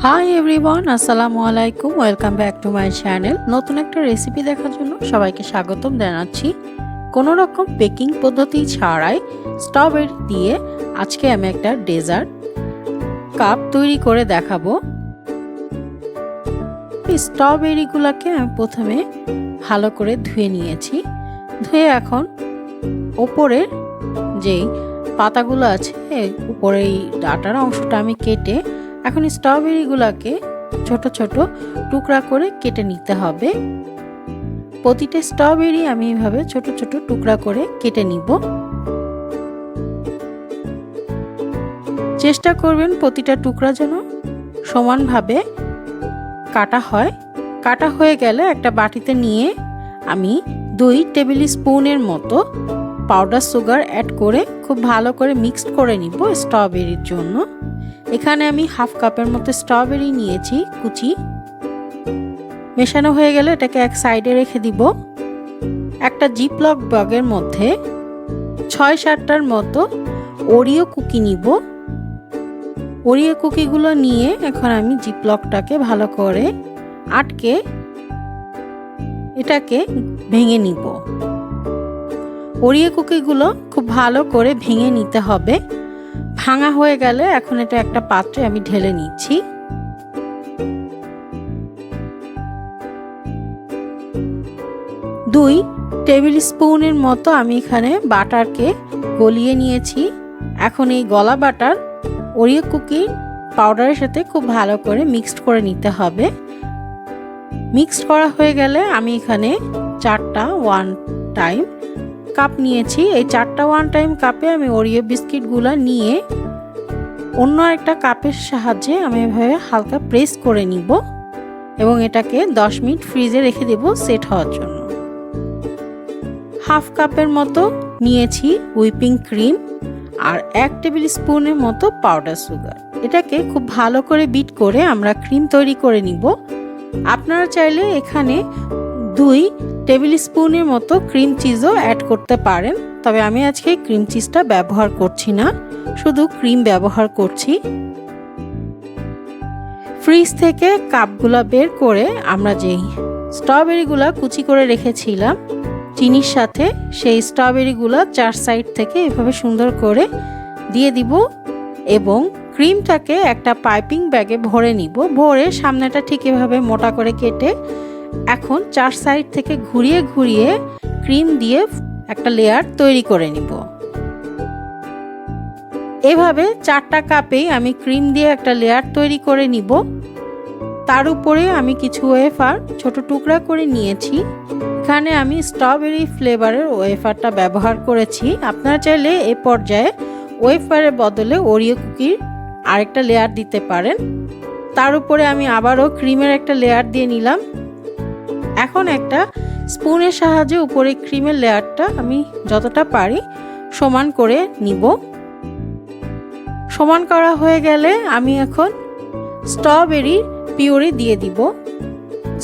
Hi everyone, আসসালামু আলাইকুম। Welcome back to my channel. নতুন একটা রেসিপি দেখার জন্য সবাইকে স্বাগতম জানাচ্ছি। কোনো রকম বেকিং পদ্ধতি ছাড়াই স্ট্রবেরি দিয়ে আজকে আমি একটা ডেজার্ট কাপ তৈরি করে দেখাবো। এই স্ট্রবেরিগুলোকে আমি প্রথমে ভালো করে ধুয়ে নিয়েছি। ধুয়ে এখন ওপরের যেই পাতাগুলো আছে উপরে এই ডাটার অংশটা আমি কেটে এখন স্ট্রবেরিগুলোকে ছোট ছোট টুকরা করে কেটে নিতে হবে। প্রতিটা স্ট্রবেরি আমি এভাবে ছোট ছোট টুকরা করে কেটে নিব। চেষ্টা করবেন প্রতিটা টুকরা যেন সমানভাবে কাটা হয়। কাটা হয়ে গেলে একটা বাটিতে নিয়ে আমি 2 টেবিল স্পুনের মতো পাউডার সুগার অ্যাড করে খুব ভালো করে মিক্সড করে নিব স্ট্রবেরির জন্য। এখানে আমি হাফ কাপের মতো স্ট্রবেরি নিয়েছি কুচি। মেশানো হয়ে গেলে এটাকে এক সাইডে রেখে দিব। একটা জিপলক ব্যাগের মধ্যে 6-7টার মতো ওরিও কুকি নিব। ওরিও কুকিগুলো নিয়ে এখন আমি জিপলকটাকে ভালো করে আটকে এটাকে ভেঙে নিব। ওরিও কুকিগুলো খুব ভালো করে ভেঙে নিতে হবে। ভাঙা হয়ে গেলে এখন এটা একটা পাত্রে আমি ঢেলে নিচ্ছি। দুই টেবিল স্পুনের মতো আমি এখানে বাটারকে গলিয়ে নিয়েছি। এখন এই গলা বাটার ওরিও কুকি পাউডারের সাথে খুব ভালো করে মিক্সড করে নিতে হবে। মিক্সড করা হয়ে গেলে আমি এখানে 4টা 1 টাইম কাপ নিয়েছি। এই 4টা 1 টাইম কাপে আমি ওরিও বিস্কিটগুলো নিয়ে অন্য একটা কাপের সাহায্যে আমি এভাবে হালকা প্রেস করে নিব এবং এটাকে 10 মিনিট ফ্রিজে রেখে দেব সেট হওয়ার জন্য। হাফ কাপের মতো নিয়েছি হুইপিং ক্রিম আর 1 টেবিল স্পুনের মতো পাউডার সুগার। এটাকে খুব ভালো করে বিট করে আমরা ক্রিম তৈরি করে নিব। আপনারা চাইলে এখানে 2 টেবিল স্পুনের মতো ক্রিম চিজও অ্যাড করতে পারেন, তবে আমি আজকে ক্রিম চিজটা ব্যবহার করছি না, শুধু ক্রিম ব্যবহার করছি। ফ্রিজ থেকে কাপগুলো বের করে আমরা যেই স্ট্রবেরিগুলো কুচি করে রেখেছিলাম চিনির সাথে, সেই স্ট্রবেরিগুলো 4 সাইড থেকে এভাবে সুন্দর করে দিয়ে দিব এবং ক্রিমটাকে একটা পাইপিং ব্যাগে ভরে নিব। ভরে সামনেটা ঠিক এভাবে মোটা করে কেটে এখন 4 সাইড থেকে ঘুরিয়ে ঘুরিয়ে ক্রিম দিয়ে একটা লেয়ার তৈরি করে নিব। এভাবে 4টা কাপেই আমি ক্রিম দিয়ে একটা লেয়ার তৈরি করে নিব। তার উপরে আমি কিছু ওয়েফার ছোট টুকরা করে নিয়েছি। এখানে আমি স্ট্রবেরি ফ্লেভারের ওয়েফারটা ব্যবহার করেছি। আপনারা চাইলে এই পর্যায়ে ওয়েফারের বদলে ওরিও কুকির আরেকটা লেয়ার দিতে পারেন। তার উপরে আমি আবারও ক্রিমের একটা লেয়ার দিয়ে নিলাম। এখন একটা স্পুনের সাহায্যে উপরে ক্রিমের লেয়ারটা আমি যতটা পারি সমান করে নিব। সমান করা হয়ে গেলে আমি এখন স্ট্রবেরি পিউরি দিয়ে দিব।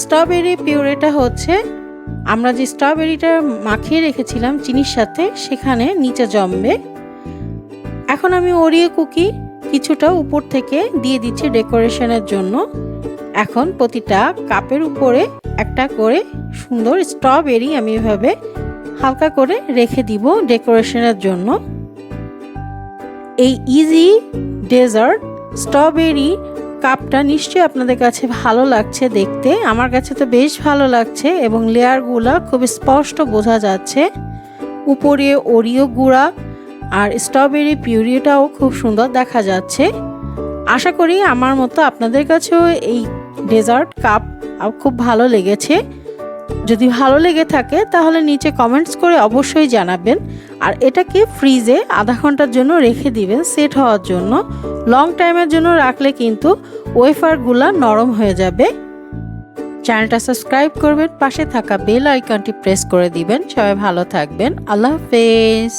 স্ট্রবেরি পিউরিটা হচ্ছে আমরা যে স্ট্রবেরিটা মাখিয়ে রেখেছিলাম চিনির সাথে সেখানে নিচে জমবে। এখন আমি ওরিও কুকি কিছুটা উপর থেকে দিয়ে দিচ্ছি ডেকোরেশনের জন্য। এখন প্রতিটা কাপের উপরে একটা করে সুন্দর স্ট্রবেরি আমি এভাবে হালকা করে রেখে দিব ডেকোরেশনের জন্য। এই ইজি ডেজার্ট স্ট্রবেরি কাপটা নিশ্চয়ই আপনাদের কাছে ভালো লাগছে দেখতে। আমার কাছে তো বেশ ভালো লাগছে এবং লেয়ারগুলো খুব স্পষ্ট বোঝা যাচ্ছে। উপরে ওরিও গুঁড়া আর স্ট্রবেরি পিউরিটাও খুব সুন্দর দেখা যাচ্ছে। আশা করি আমার মতো আপনাদের কাছেও এই ডেজার্ট কাপ খুব ভালো লেগেছে। যদি ভালো লেগে থাকে তাহলে নিচে কমেন্টস করে অবশ্যই জানাবেন। আর এটাকে ফ্রিজে আধা ঘন্টার জন্য রেখে দিবেন সেট হওয়ার জন্য। লং টাইমের জন্য রাখলে কিন্তু ওয়েফারগুলো নরম হয়ে যাবে। চ্যানেলটা সাবস্ক্রাইব করবেন, পাশে থাকা বেল আইকনটি প্রেস করে দিবেন। সবাই ভালো থাকবেন। আল্লাহ হাফেজ।